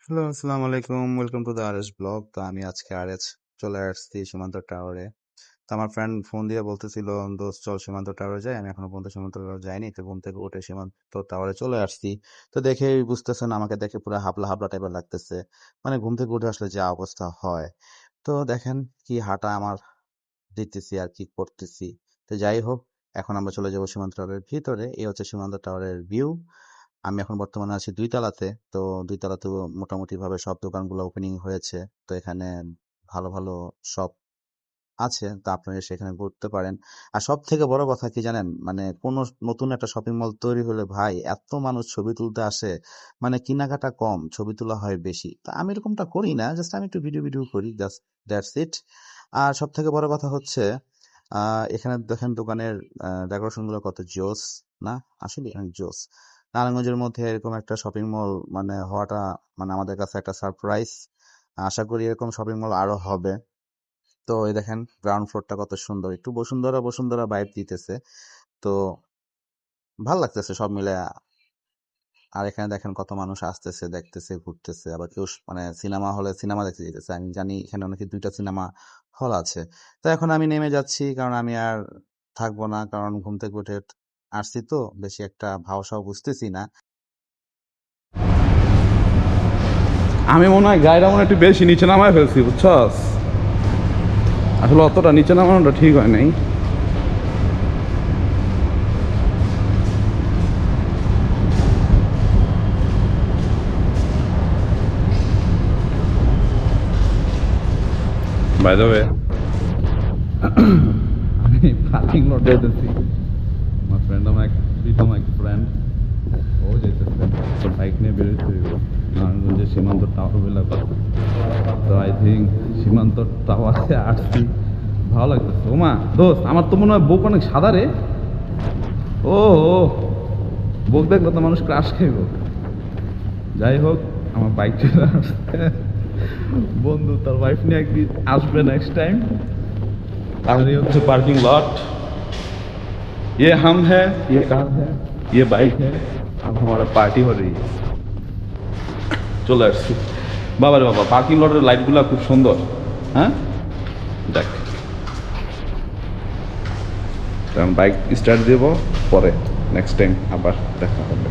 Hello, আসসালামু আলাইকুম। Welcome to the RS blog. তো আমি আজকে আরএস চলে আসছি সীমান্ত টাওয়ারে। তো আমার ফ্রেন্ড ফোন দিয়ে বলতেছিল, দোস্ত চল সীমান্ত টাওয়ারে যাই। আমি এখনো পর্যন্ত সীমান্ত টাওয়ারে যাইনি। তো ঘুম থেকে উঠে সীমান্ত টাওয়ারে চলে আসছি। তো দেখেই বুঝতেছেন, আমাকে দেখে পুরো হাবলা হাবলা টাইপের লাগতেছে। মানে ঘুম থেকে উঠে আসলে যা অবস্থা হয়। তো দেখেন কি হাঁটা আমার দিতেছি আর কি করতেছি। তো যাই হোক, এখন আমরা চলে যাবো সীমান্ত টাওয়ারের ভিতরে। এই হচ্ছে সীমান্ত টাওয়ারের ভিউ। আমি এখন বর্তমানে আছি ২ তলাতে। তো ২ তলাতেও মোটামুটি ভাবে সব দোকানগুলো ওপেনিং হয়েছে। তো এখানে ভালো, ভালো শপ আছে। তো আপনারা সেখানে ঘুরতে পারেন। আর সবথেকে বড় কথা কি জানেন? মানে কোন নতুন একটা শপিং মল তৈরি হলে ভাই এত মানুষ ছবি তুলতে আসে। মানে কেনাকাটা কম, ছবি তোলা হয় বেশি। তো আমি এরকমটা করি না। জাস্ট আমি একটু ভিডিও করি। Just that's it. আর সবথেকে বড় কথা হচ্ছে এখানে দেখেন দোকানের ডেকোরেশন গুলো কত জোস না? আসলে অনেক জোস। নারায়ণগঞ্জের মধ্যে এরকম একটা শপিং মল মানে হওয়াটা মানে আমাদের কাছে একটা সারপ্রাইজ। আশা করি এরকম শপিং মল আরো হবে। তো এই দেখেন গ্রাউন্ড ফ্লোরটা কত সুন্দর, একটু বসুন্ধরা বসুন্ধরা ভাইব দিতেছে। তো ভাল লাগতেছে সব মিলে। আর এখানে দেখেন কত মানুষ আসতেছে, দেখতেছে, ঘুরতেছে, আবার কেউ মানে সিনেমা হলে সিনেমা দেখতে যেতেছে। আমি জানি এখানে অনেকে 2টা সিনেমা হল আছে। তো এখন আমি নেমে যাচ্ছি, কারণ আমি আর থাকবো না, কারণ ঘুম থেকে উঠে আসছি তো বেশি একটা ভাওসাও বুঝতেছি না। আমি মনে হয় গাড়িটা মনে হয় একটু বেশি নিচে নামায় ফেলছি, বুঝছস? আসলে অতটা নিচে নামানোটা ঠিক হয় নাই। বাই দ্য ওয়ে, আমি পার্কিং লট যেতেছি। আমার ফ্রেন্ড, আমার এক প্রীতম এক ফ্রেন্ড, ও যেতেছে তো বাইক নিয়ে বেরোচ্ছে নারায়ণগঞ্জের সীমান্ত টাওয়ার বেলা কথা। তো আই থিঙ্ক সীমান্ত টাওয়ারে আসছি, ভালো লাগতেছে। ওমা দোস্ত, আমার তো মনে হয় বুক অনেক সাদা রে। ও ও, বুক দেখলে তো মানুষ ক্রাশ খাইব। যাই হোক, আমার বাইক চলে আসছে। বন্ধু তার ওয়াইফ নিয়ে একদিন আসবে নেক্সট টাইম। আর এই হচ্ছে পার্কিং লট। ये हम है, ये कार है, ये बाइक है, अब हमारा पार्टी हो रही है। চলে আসছি। বাবা রে বাবা, পার্কিং লটের লাইটগুলো খুব সুন্দর। হ্যাঁ, দেখ, কারণ বাইক স্টার্ট দেবো, পরে নেক্সট টাইম আবার দেখা হবে।